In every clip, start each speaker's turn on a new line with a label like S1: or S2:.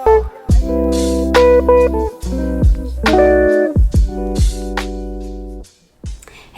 S1: Hey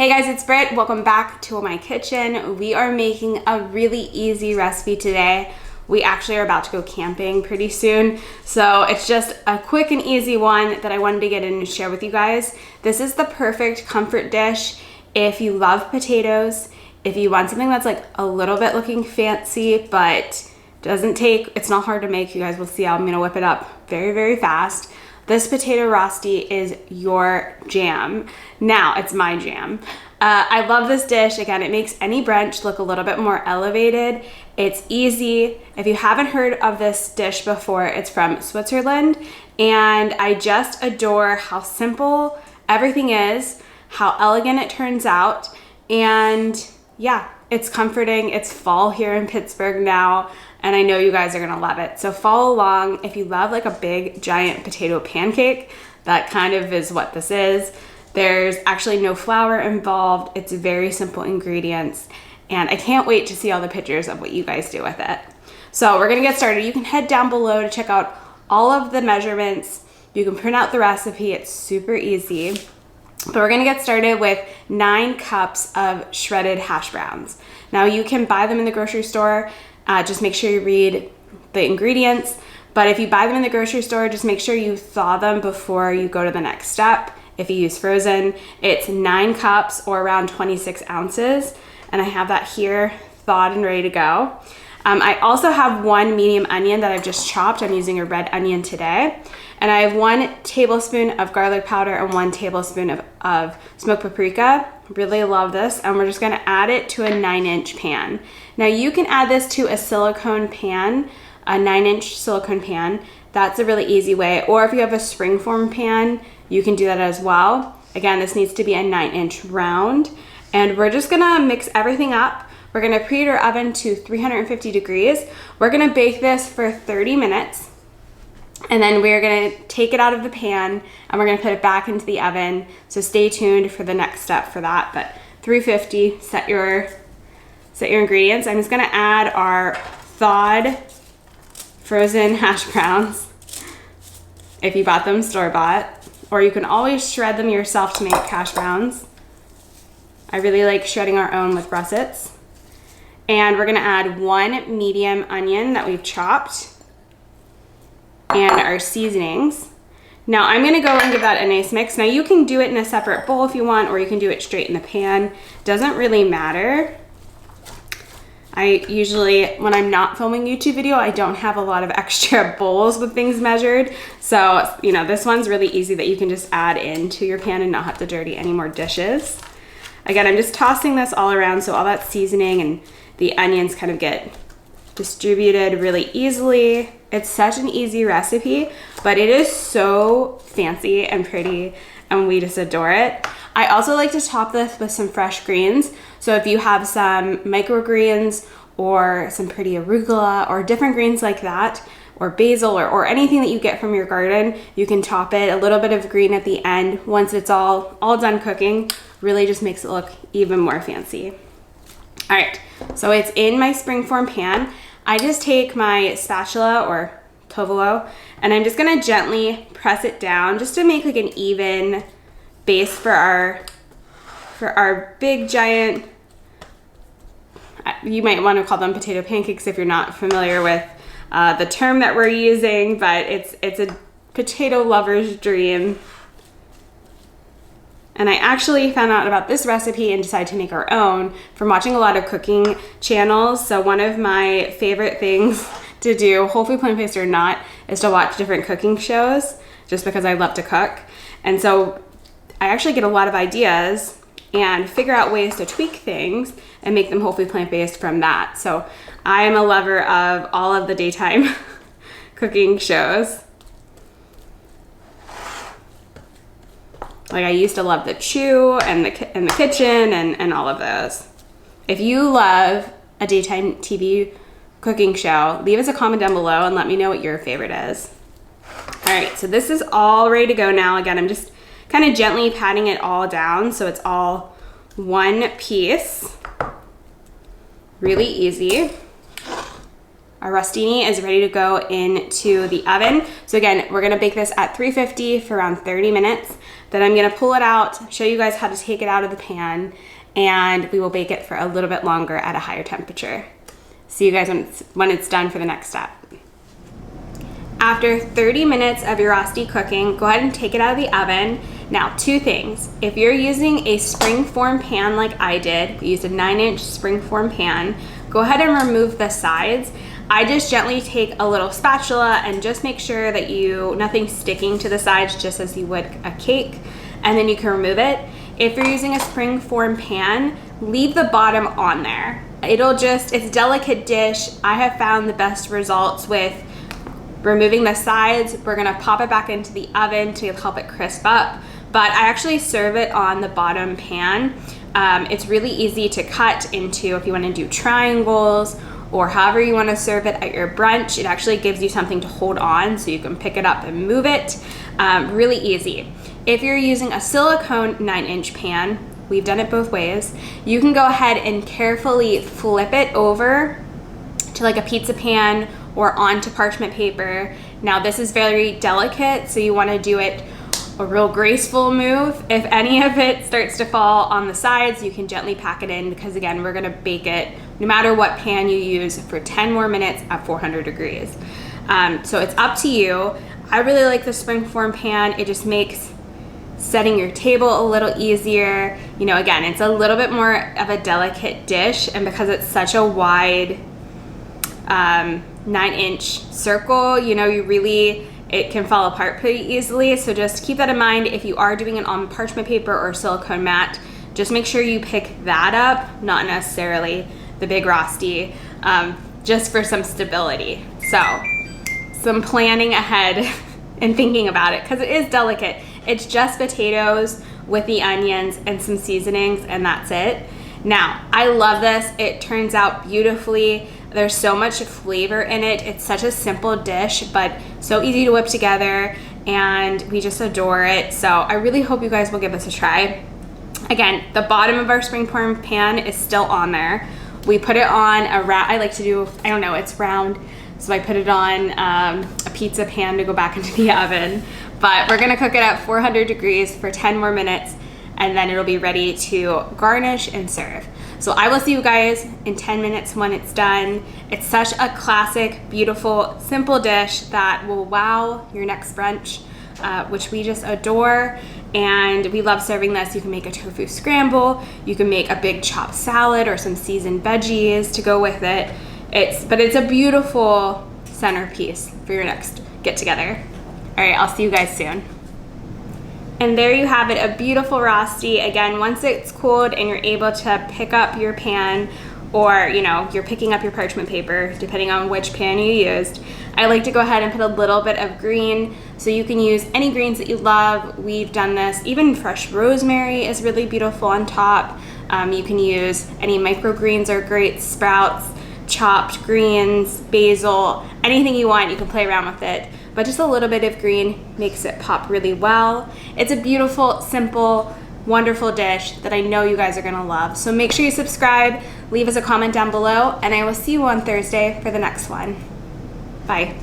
S1: guys, it's Britt. Welcome back to my kitchen. We are making a really easy recipe today. We actually are about to go camping pretty soon, so it's just a quick and easy one that I wanted to get in and share with you guys. This is the perfect comfort dish if you love potatoes, if you want something that's like a little bit looking fancy but it's not hard to make. You guys will see how I'm gonna whip it up very, very fast. This potato Rösti is your jam. Now, it's my jam. I love this dish. Again, it makes any brunch look a little bit more elevated. It's easy. If you haven't heard of this dish before, it's from Switzerland, and I just adore how simple everything is, how elegant it turns out, and yeah, it's comforting. It's fall here in Pittsburgh now, and I know you guys are gonna love it. So follow along. If you love like a big giant potato pancake, that kind of is what this is. There's actually no flour involved. It's very simple ingredients, and I can't wait to see all the pictures of what you guys do with it. So we're gonna get started. You can head down below to check out all of the measurements. You can print out the recipe. It's super easy. But we're gonna get started with 9 cups of shredded hash browns. Now you can buy them in the grocery store. Just make sure you read the ingredients. But if you buy them in the grocery store, just make sure you thaw them before you go to the next step. If you use frozen, it's 9 cups or around 26 ounces. And I have that here thawed and ready to go. I also have 1 medium onion that I've just chopped. I'm using a red onion today. And I have 1 tablespoon of garlic powder and 1 tablespoon of smoked paprika. Really love this. And we're just gonna add it to a 9-inch pan. Now you can add this to a silicone pan, a 9-inch silicone pan. That's a really easy way. Or if you have a springform pan, you can do that as well. Again, this needs to be a 9-inch round. And we're just gonna mix everything up. We're gonna preheat our oven to 350 degrees. We're gonna bake this for 30 minutes. And then we're gonna take it out of the pan and we're gonna put it back into the oven. So stay tuned for the next step for that. But 350, set your ingredients. I'm just gonna add our thawed frozen hash browns. If you bought them store-bought, or you can always shred them yourself to make hash browns. I really like shredding our own with russets. And we're gonna add 1 medium onion that we've chopped and our seasonings. Now I'm gonna go and give that a nice mix. Now you can do it in a separate bowl if you want, or you can do it straight in the pan. Doesn't really matter. I usually, when I'm not filming YouTube video, I don't have a lot of extra bowls with things measured. So, you know, this one's really easy that you can just add into your pan and not have to dirty any more dishes. Again, I'm just tossing this all around so all that seasoning and the onions kind of get distributed really easily. It's such an easy recipe, but it is so fancy and pretty, and we just adore it. I also like to top this with some fresh greens. So if you have some microgreens or some pretty arugula or different greens like that, or basil or anything that you get from your garden, you can top it. A little bit of green at the end once it's all done cooking. Really just makes it look even more fancy. All right, so it's in my springform pan. I just take my spatula or tovolo and I'm just gonna gently press it down just to make like an even base for our big giant, you might want to call them potato pancakes if you're not familiar with the term that we're using, but it's a potato lover's dream. And I actually found out about this recipe and decided to make our own from watching a lot of cooking channels. So one of my favorite things to do, whole food plant-based or not, is to watch different cooking shows just because I love to cook. And so I actually get a lot of ideas and figure out ways to tweak things and make them whole food plant-based from that. So I am a lover of all of the daytime cooking shows. Like I used to love The Chew and the Kitchen and all of those. If you love a daytime TV cooking show, leave us a comment down below and let me know what your favorite is. All right, so this is all ready to go now. Again, I'm just kind of gently patting it all down so it's all one piece. Really easy. Our rostini is ready to go into the oven. So again, we're gonna bake this at 350 for around 30 minutes. Then I'm gonna pull it out, show you guys how to take it out of the pan, and we will bake it for a little bit longer at a higher temperature. See you guys when it's done for the next step. After 30 minutes of your rosti cooking, go ahead and take it out of the oven. Now, 2 things. If you're using a springform pan like I did, we used a 9-inch springform pan, go ahead and remove the sides. I just gently take a little spatula and just make sure that nothing's sticking to the sides, just as you would a cake, and then you can remove it. If you're using a springform pan, leave the bottom on there. It's a delicate dish. I have found the best results with removing the sides. We're gonna pop it back into the oven to help it crisp up, but I actually serve it on the bottom pan. It's really easy to cut into if you wanna do triangles or however you wanna serve it at your brunch. It actually gives you something to hold on so you can pick it up and move it. Really easy. If you're using a silicone 9-inch pan, we've done it both ways, you can go ahead and carefully flip it over to like a pizza pan or onto parchment paper. Now this is very delicate, so you wanna do it a real graceful move. If any of it starts to fall on the sides, you can gently pack it in, because again, we're gonna bake it no matter what pan you use for 10 more minutes at 400 degrees. So it's up to you. I really like the springform pan. It just makes setting your table a little easier. You know, again, it's a little bit more of a delicate dish, and because it's such a wide 9-inch circle, you know, it can fall apart pretty easily. So just keep that in mind. If you are doing it on parchment paper or silicone mat, just make sure you pick that up, not necessarily the big rosti, just for some stability. So some planning ahead and thinking about it, because it is delicate. It's just potatoes with the onions and some seasonings, and that's it. Now, I love this. It turns out beautifully. There's so much flavor in it. It's such a simple dish, but so easy to whip together, and we just adore it. So I really hope you guys will give this a try. Again, the bottom of our springform pan is still on there. We put it on I like to do, I don't know, it's round, so I put it on a pizza pan to go back into the oven. But we're gonna cook it at 400 degrees for 10 more minutes, and then it'll be ready to garnish and serve. So I will see you guys in 10 minutes when it's done. It's such a classic, beautiful, simple dish that will wow your next brunch, which we just adore. And we love serving this. You can make a tofu scramble, you can make a big chopped salad or some seasoned veggies to go with it. But it's a beautiful centerpiece for your next get together. All right, I'll see you guys soon. And there you have it, a beautiful rosti. Again, once it's cooled and you're able to pick up your pan, or you're picking up your parchment paper, depending on which pan you used, I like to go ahead and put a little bit of green. So you can use any greens that you love. We've done this, even fresh rosemary is really beautiful on top. You can use any microgreens are great, sprouts, chopped greens, basil, anything you want, you can play around with it. But just a little bit of green makes it pop really well. It's a beautiful, simple, wonderful dish that I know you guys are gonna love. So make sure you subscribe, leave us a comment down below, and I will see you on Thursday for the next one. Bye.